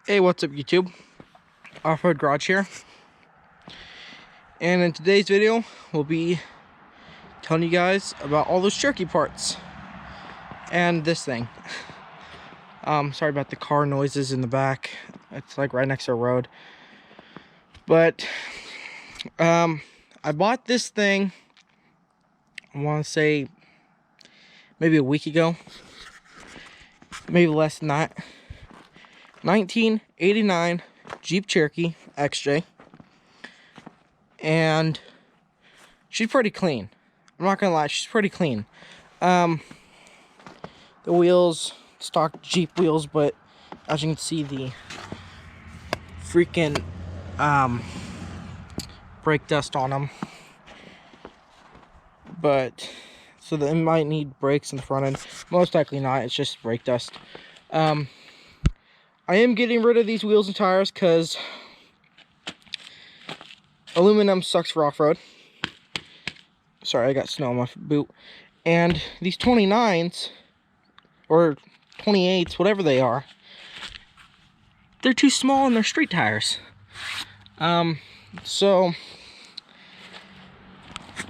Hey, what's up YouTube? Off-Road Garage here. And in today's video, we'll be telling you guys about all those Cherokee parts. And this thing. Sorry about the car noises in the back. It's like right next to a road. But, I bought this thing, I want to say, maybe a week ago. Maybe less than that. 1989 Jeep Cherokee XJ, and she's pretty clean. I'm not gonna lie, she's pretty clean. The wheels, stock Jeep wheels, but as you can see, the freaking brake dust on them. But so they might need brakes in the front end. Most likely not. It's just brake dust. I am getting rid of these wheels and tires because aluminum sucks for off-road. Sorry, I got snow on my boot. And these 29s, or 28s, whatever they are, they're too small and they're street tires. So,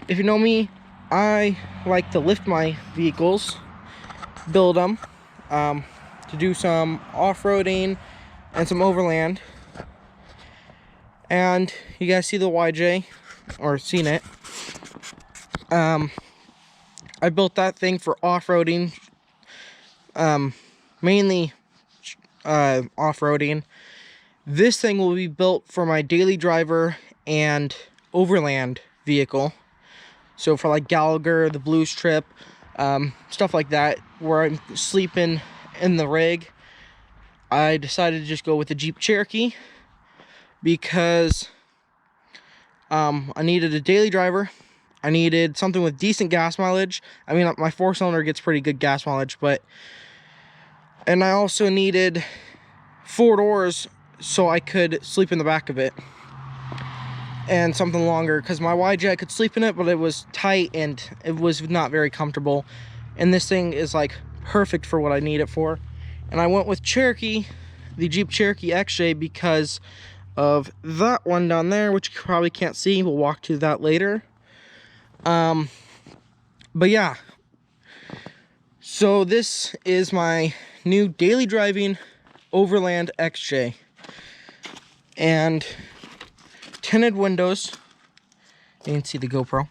if you know me, I like to lift my vehicles, build them, to do some off-roading and some overland. And you guys see the YJ, or seen it. I built that thing for off-roading, mainly off-roading. This thing will be built for my daily driver and overland vehicle. So for like Gallagher, the Blues trip, stuff like that, where I'm sleeping in the rig, I decided to just go with the Jeep Cherokee because I needed a daily driver. I needed something with decent gas mileage. I mean, my 4-cylinder gets pretty good gas mileage, and I also needed 4 doors so I could sleep in the back of it, and something longer because my YJ, I could sleep in it, but it was tight and it was not very comfortable. And this thing is like perfect for what I need it for. And I went with Cherokee, the Jeep Cherokee XJ, because of that one down there, which you probably can't see. We'll walk to that later. But yeah, so this is my new daily driving overland XJ, and tinted windows. You can see the GoPro.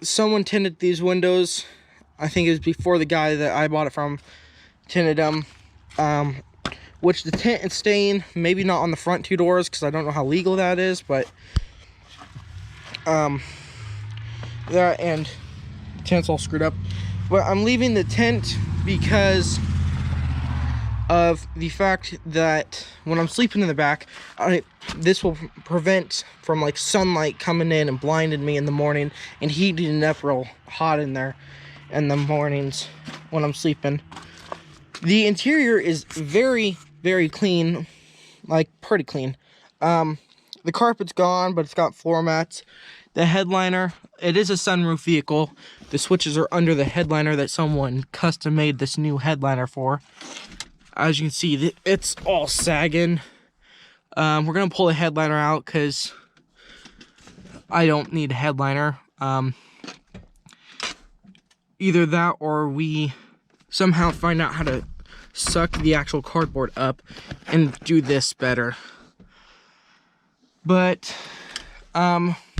Someone tinted these windows. I think it was before the guy that I bought it from tinted them. Which the tint is staying, maybe not on the front 2 doors because I don't know how legal that is, but that and the tint's all screwed up. But I'm leaving the tint because of the fact that when I'm sleeping in the back, this will prevent from like sunlight coming in and blinding me in the morning and heating it up real hot in there in the mornings when I'm sleeping. The interior is very, very clean, like pretty clean. The carpet's gone, but it's got floor mats. The headliner, it is a sunroof vehicle. The switches are under the headliner that someone custom made this new headliner for. As you can see, it's all sagging. We're gonna pull the headliner out because I don't need a headliner. Either that or we somehow find out how to suck the actual cardboard up and do this better. But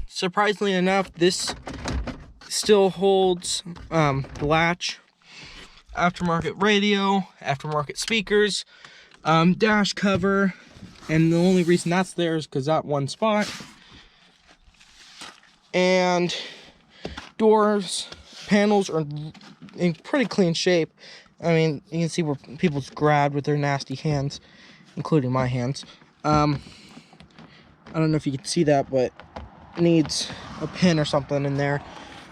surprisingly enough, this still holds the latch, aftermarket radio, aftermarket speakers, dash cover, and the only reason that's there is because that one spot. And doors, panels are in pretty clean shape. I mean, you can see where people's grabbed with their nasty hands, including my hands. I don't know if you can see that, but it needs a pin or something in there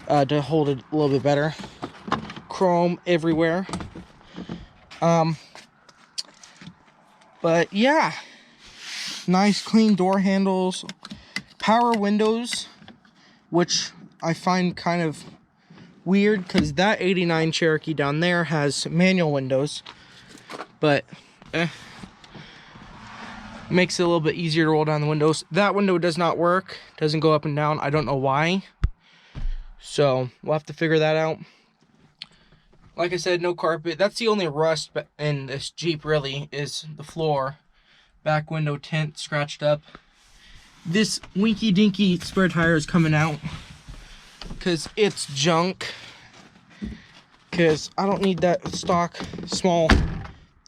to hold it a little bit better. Chrome everywhere. But yeah, nice clean door handles, power windows, which I find kind of weird because that 89 Cherokee down there has manual windows. but makes it a little bit easier to roll down the windows. That window does not work, doesn't go up and down. I don't know why, so we'll have to figure that out. Like I said, no carpet. That's the only rust in this Jeep, really, is the floor. Back window tint scratched up. This winky dinky spare tire is coming out because it's junk. Because I don't need that stock small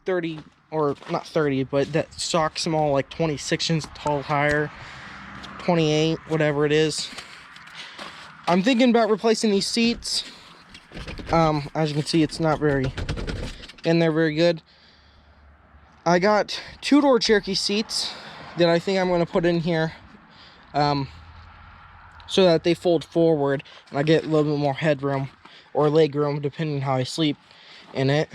30, or not 30, but that stock small like 26 inch tall tire, 28, whatever it is. I'm thinking about replacing these seats. As you can see, it's not very in there very good. I got 2-door Cherokee seats that I think I'm going to put in here, so that they fold forward and I get a little bit more headroom or leg room depending on how I sleep in it.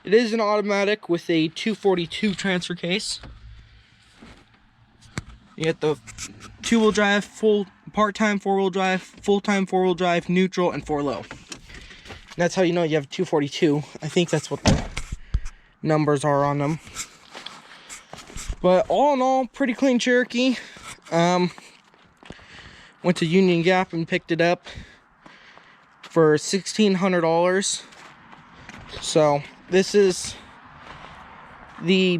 It is an automatic with a 242 transfer case. You get the 2-wheel drive, full part-time 4-wheel drive, full-time 4-wheel drive, neutral, and 4-low. That's how you know you have 242. I think that's what the numbers are on them. But all in all, pretty clean Cherokee. Went to Union Gap and picked it up for $1,600. So this is the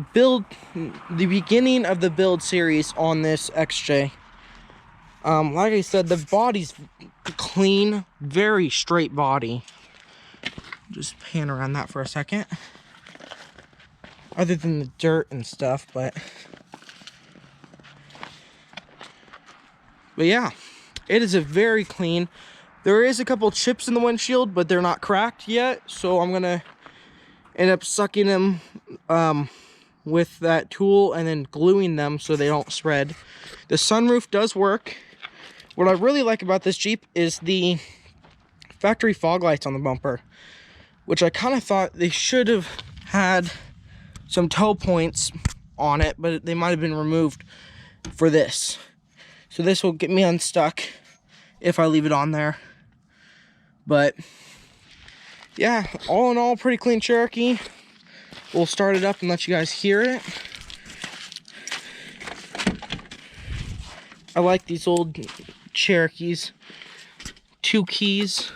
beginning of the build series on this XJ. Like I said, the body's clean, very straight body. Just pan around that for a second. Other than the dirt and stuff, but yeah, it is a very clean. There is a couple chips in the windshield, but they're not cracked yet, so I'm gonna end up sucking them with that tool and then gluing them so they don't spread. The sunroof does work. What I really like about this Jeep is the factory fog lights on the bumper, which I kind of thought they should have had some tow points on it, but they might have been removed for this. So this will get me unstuck if I leave it on there. But yeah, all in all, pretty clean Cherokee. We'll start it up and let you guys hear it. I like these old Cherokees. 2 keys.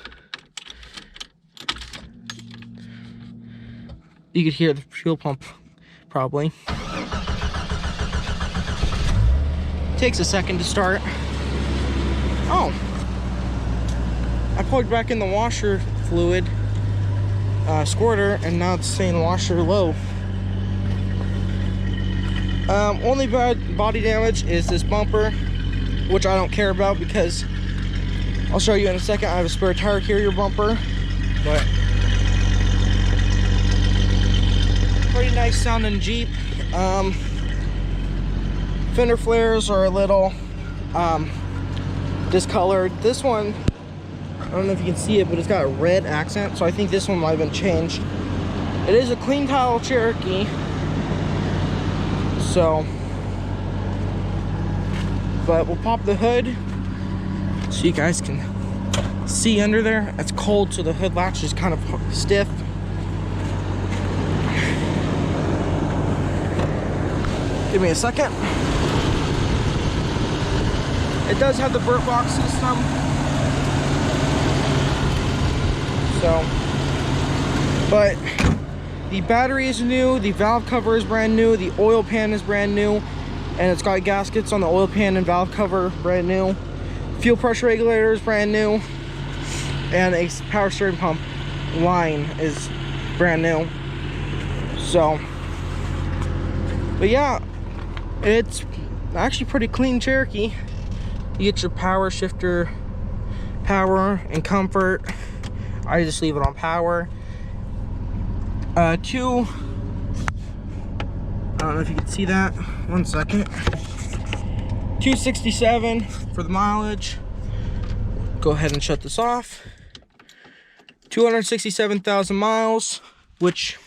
You could hear the fuel pump, probably. Takes a second to start. Oh. I plugged back in the washer fluid squirter, and now it's saying washer low. Only bad body damage is this bumper, which I don't care about because I'll show you in a second. I have a spare tire carrier bumper, but pretty nice sounding Jeep. Fender flares are a little discolored. This one, I don't know if you can see it, but it's got a red accent, so I think this one might have been changed. It is a clean title Cherokee, so, but we'll pop the hood so you guys can see under there. It's cold, so the hood latch is kind of stiff. Give me a second. It does have the Bird Box system. So, but the battery is new, the valve cover is brand new, the oil pan is brand new, and it's got gaskets on the oil pan and valve cover, brand new. Fuel pressure regulator is brand new, and a power steering pump line is brand new. So, but yeah, it's actually pretty clean Cherokee. You get your power shifter, power and comfort. I just leave it on power. I don't know if you can see that. 1 second. 267 for the mileage. Go ahead and shut this off. 267,000 miles, which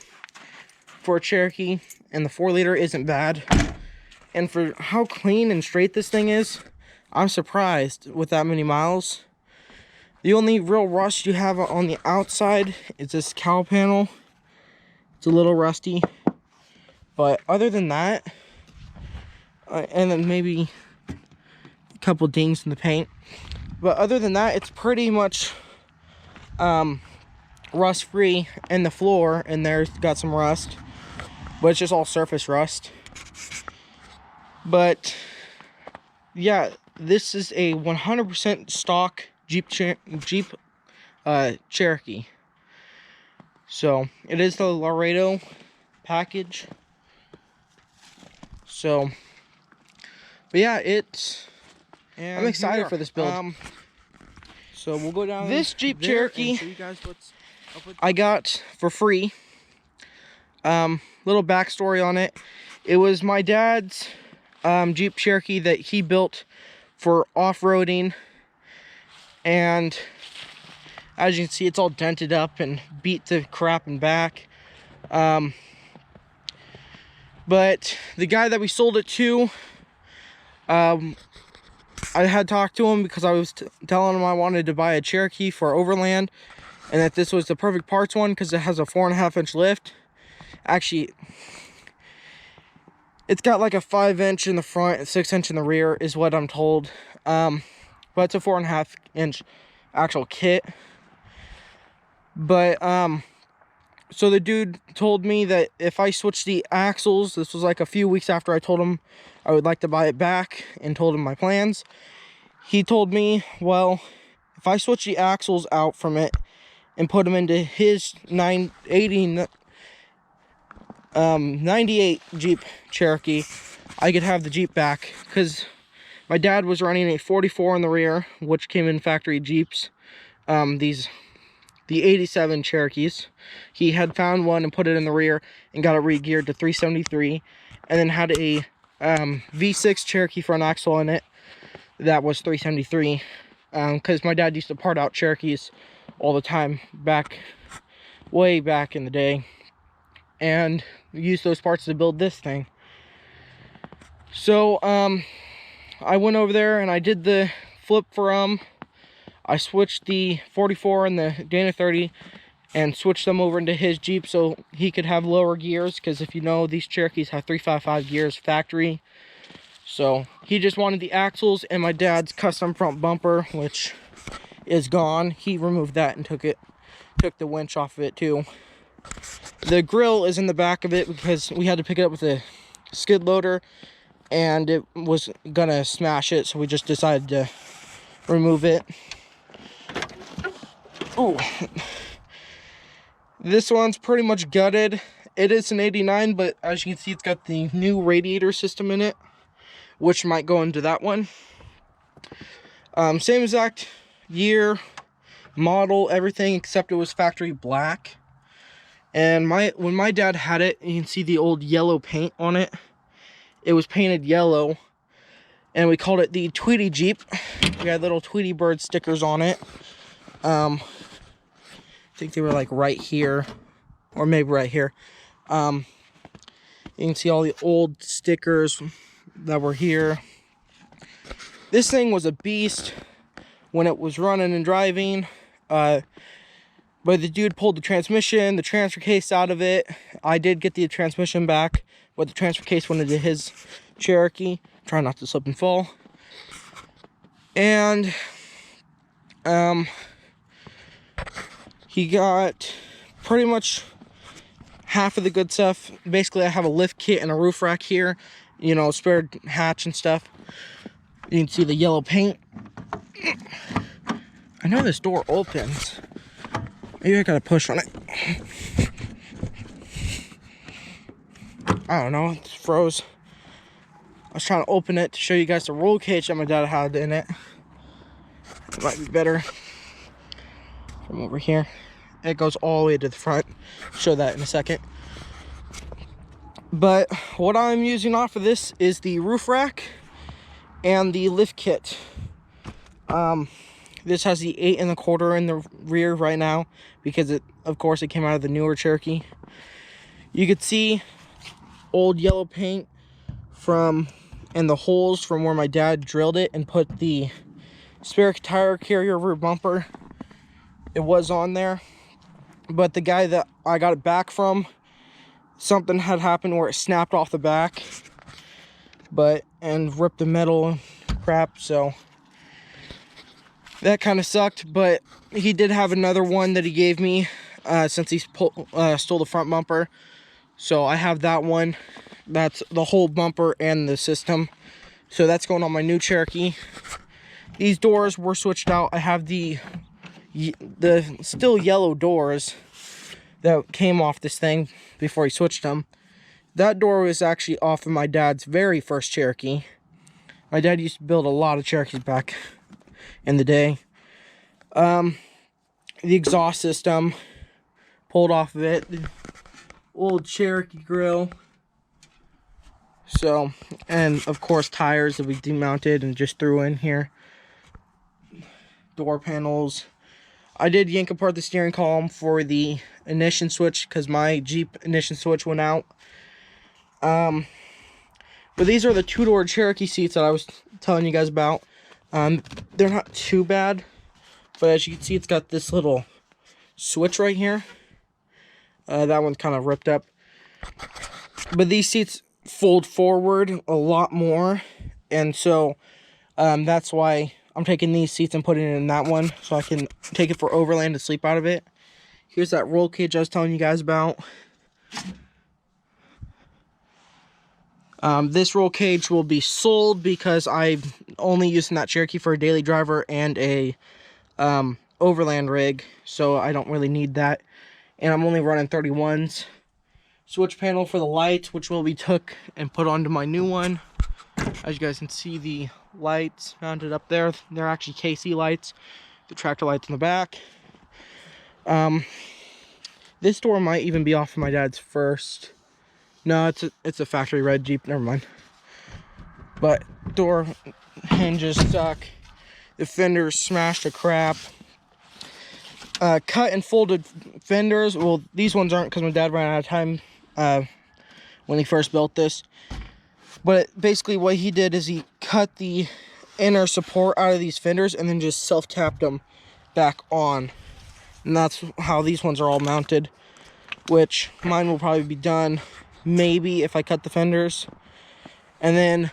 for a Cherokee and the 4-liter isn't bad. And for how clean and straight this thing is, I'm surprised with that many miles. The only real rust you have on the outside is this cowl panel. It's a little rusty. But other than that, and then maybe a couple dings in the paint. But other than that, it's pretty much rust free. And the floor in there's got some rust, but it's just all surface rust. But yeah, this is a 100% stock Jeep Cherokee. So it is the Laredo package. So, but yeah, I'm excited for this build. So we'll go down this Jeep Cherokee. Show you guys what's up with I got for free. Little backstory on it. It was my dad's Jeep Cherokee that he built for off-roading, and as you can see, it's all dented up and beat to crap and back. But the guy that we sold it to, I had talked to him because I was telling him I wanted to buy a Cherokee for overland, and that this was the perfect parts one because it has a 4.5-inch lift. Actually, it's got like a 5-inch in the front and 6-inch in the rear is what I'm told. But it's a 4.5-inch actual kit. But so the dude told me that if I switched the axles, this was like a few weeks after I told him I would like to buy it back and told him my plans. He told me, well, if I switch the axles out from it and put them into his 98 Jeep Cherokee, I could have the Jeep back, because my dad was running a 44 in the rear, which came in factory Jeeps. The 87 Cherokees. He had found one and put it in the rear and got it re-geared to 373, and then had a V6 Cherokee front axle in it that was 373, because my dad used to part out Cherokees all the time way back in the day, and used those parts to build this thing. So I went over there and I did the flip for I switched the 44 and the Dana 30 and switched them over into his Jeep so he could have lower gears, because if you know, these Cherokees have 355 gears factory. So he just wanted the axles and my dad's custom front bumper, which is gone. He removed that and took the winch off of it too. The grill is in the back of it because we had to pick it up with a skid loader and it was gonna smash it, so we just decided to remove it. Oh, this one's pretty much gutted. It is an 89, but as you can see, it's got the new radiator system in it, which might go into that one. Same exact year, model, everything, except it was factory black. And when my dad had it, you can see the old yellow paint on it. It was painted yellow, and we called it the Tweety Jeep. We had little Tweety bird stickers on it. I think they were like right here, or maybe right here. You can see all the old stickers that were here. This thing was a beast when it was running and driving. But the dude pulled the transmission, the transfer case out of it. I did get the transmission back, but the transfer case went into his Cherokee. Try not to slip and fall. And he got pretty much half of the good stuff. Basically, I have a lift kit and a roof rack here, you know, spare hatch and stuff. You can see the yellow paint. I know this door opens. Maybe I gotta push on it. I don't know, it froze. I was trying to open it to show you guys the roll cage that my dad had in it. It might be better from over here. It goes all the way to the front. Show that in a second. But what I'm using off of this is the roof rack and the lift kit. This has the 8 1/4 in the rear right now because of course it came out of the newer Cherokee. You could see old yellow paint and the holes from where my dad drilled it and put the spare tire carrier rear bumper. It was on there, but the guy that I got it back from something had happened where it snapped off the back, and ripped the metal and crap, so that kind of sucked. But he did have another one that he gave me since he stole the front bumper, so I have that one. That's the whole bumper and the system, so that's going on my new Cherokee. These doors were switched out. I have the still yellow doors that came off this thing before he switched them. That door was actually off of my dad's very first Cherokee. My dad used to build a lot of Cherokees back in the day. The exhaust system pulled off of it. The old Cherokee grill. So, and of course tires that we demounted and just threw in here. Door panels. I did yank apart the steering column for the ignition switch because my Jeep ignition switch went out. But these are the two-door Cherokee seats that I was telling you guys about. They're not too bad, but as you can see, it's got this little switch right here. That one's kind of ripped up. But these seats fold forward a lot more, and so that's why I'm taking these seats and putting it in that one, so I can take it for overland and sleep out of it. Here's that roll cage I was telling you guys about. This roll cage will be sold because I'm only using that Cherokee for a daily driver and a overland rig, so I don't really need that. And I'm only running 31s. Switch panel for the lights, which will be took and put onto my new one. As you guys can see, the lights mounted up there. They're actually KC lights. The tractor lights in the back. This door might even be off of my dad's first. No, it's a factory red Jeep. Never mind. But door hinges stuck. The fenders smashed to crap. Cut and folded fenders. Well, these ones aren't because my dad ran out of time when he first built this. But basically what he did is he cut the inner support out of these fenders and then just self-tapped them back on. And that's how these ones are all mounted, which mine will probably be done maybe if I cut the fenders. And then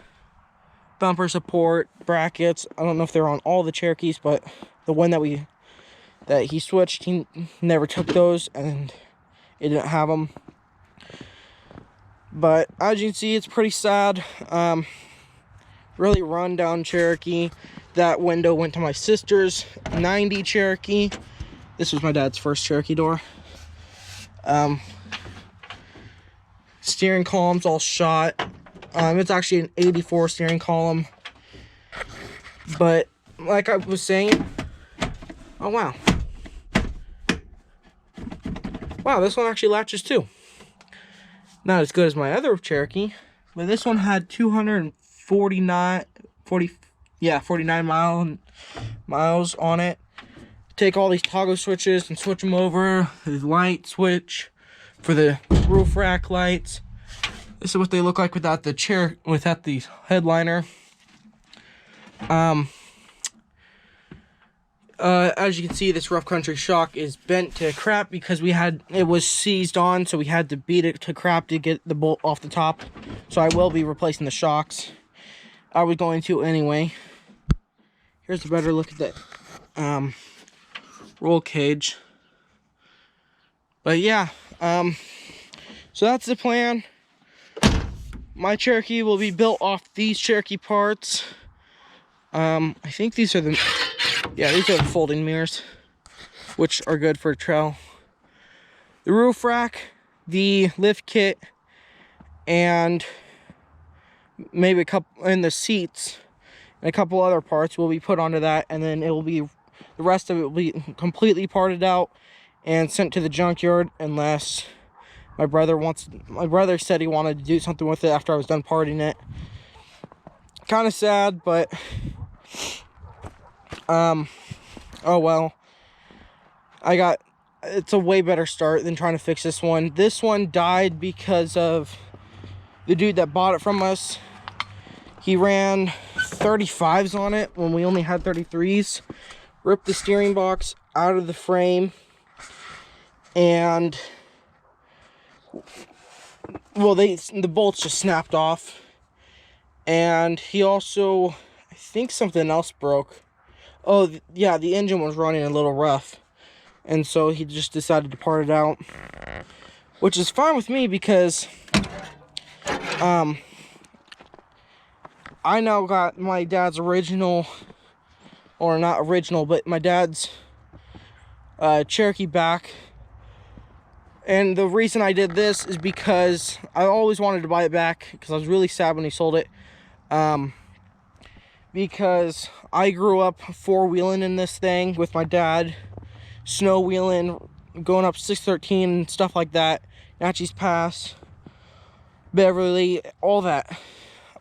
bumper support, brackets. I don't know if they're on all the Cherokees, but the one that he switched, he never took those and it didn't have them. But as you can see, it's pretty sad. Really run down Cherokee. That window went to my sister's 90 Cherokee. This was my dad's first Cherokee door. Steering column's all shot. It's actually an 84 steering column. But like I was saying, oh wow. Wow, this one actually latches too. Not as good as my other Cherokee, but this one had 49 miles on it. Take all these toggle switches and switch them over. The light switch for the roof rack lights. This is what they look like without the headliner. As you can see, this rough country shock is bent to crap because it was seized on, so we had to beat it to crap to get the bolt off the top. So I will be replacing the shocks. I was going to anyway. Here's a better look at that roll cage. But yeah, so that's the plan. My Cherokee will be built off these Cherokee parts. I think these are the folding mirrors, which are good for a trail. The roof rack, the lift kit, and maybe a couple in the seats and a couple other parts will be put onto that, and then the rest of it will be completely parted out and sent to the junkyard unless my brother said he wanted to do something with it after I was done parting it. Kind of sad, but oh well. It's a way better start than trying to fix this one. This one died because of the dude that bought it from us. He ran 35s on it when we only had 33s. Ripped the steering box out of the frame and well, the bolts just snapped off. And he also, I think something else broke. Oh, yeah, the engine was running a little rough. And so he just decided to part it out. Which is fine with me because I now got my dad's original, or not original, but my dad's Cherokee back. And the reason I did this is because I always wanted to buy it back because I was really sad when he sold it. Because I grew up four-wheeling in this thing with my dad, snow wheeling, going up 613 and stuff like that, Natchez Pass, Beverly, all that.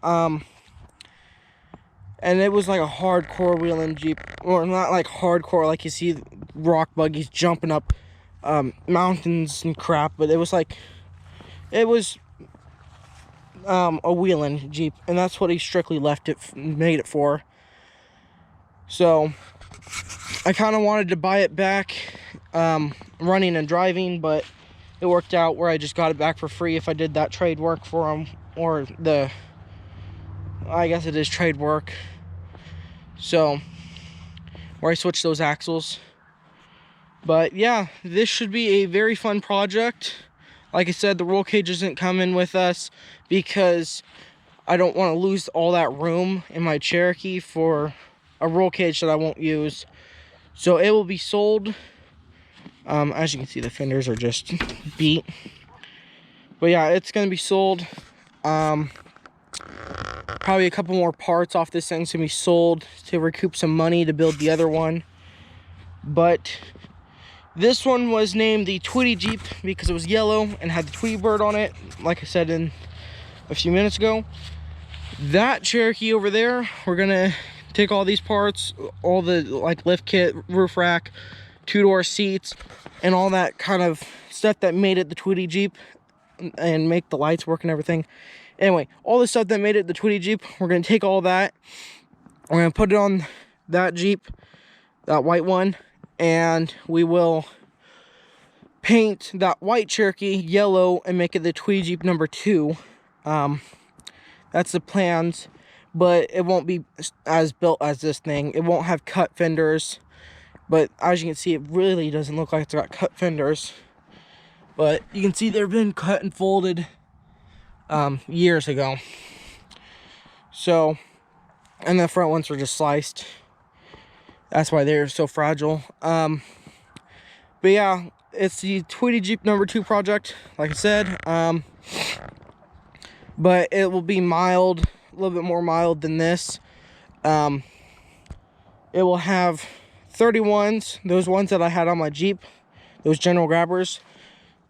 And it was like a hardcore wheeling Jeep, or not like hardcore like you see rock buggies jumping up mountains and crap, but it was a wheeling Jeep, and that's what he strictly made it for. So I kind of wanted to buy it back running and driving, but it worked out where I just got it back for free if I did that trade work for him, or I guess it is trade work. So where I switched those axles. But yeah, this should be a very fun project. Like I said, the roll cage isn't coming with us because I don't want to lose all that room in my Cherokee for a roll cage that I won't use. So it will be sold. As you can see, the fenders are just beat. But yeah, it's going to be sold. Probably a couple more parts off this thing's going to be sold to recoup some money to build the other one. But this one was named the Tweety Jeep because it was yellow and had the Tweety bird on it, like I said in a few minutes ago. That Cherokee over there, we're gonna take all these parts, all the like lift kit, roof rack, two-door seats, and all that kind of stuff that made it the Tweety Jeep, and make the lights work and everything. Anyway, all the stuff that made it the Tweety Jeep, we're gonna take all that, we're gonna put it on that Jeep, that white one, and we will paint that white Cherokee yellow and make it the Tweety Jeep number 2. That's the plans, but it won't be as built as this thing. It won't have cut fenders, but as you can see, it really doesn't look like it's got cut fenders. But you can see they've been cut and folded years ago. So, and the front ones were just sliced. That's why they're so fragile. But yeah, it's the Tweety Jeep number 2 project, like I said. But it will be mild, a little bit more mild than this. It will have 31s, those ones that I had on my Jeep, those general grabbers,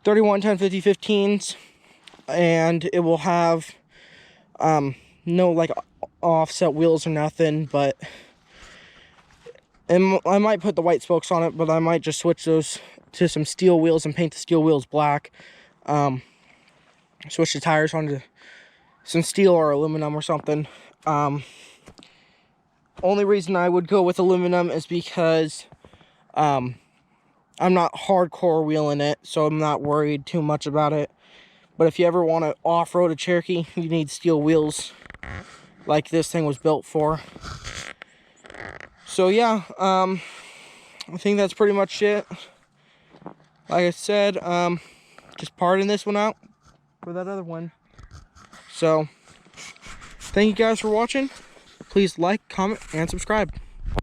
31 1050 15s, and it will have no like offset wheels or nothing, but I might put the white spokes on it, but I might just switch those to some steel wheels and paint the steel wheels black. Switch the tires onto some steel or aluminum or something. Only reason I would go with aluminum is because I'm not hardcore wheeling it, so I'm not worried too much about it. But if you ever want to off-road a Cherokee, you need steel wheels like this thing was built for. So yeah, I think that's pretty much it. Like I said, just parting this one out for that other one. So, thank you guys for watching. Please like, comment, and subscribe.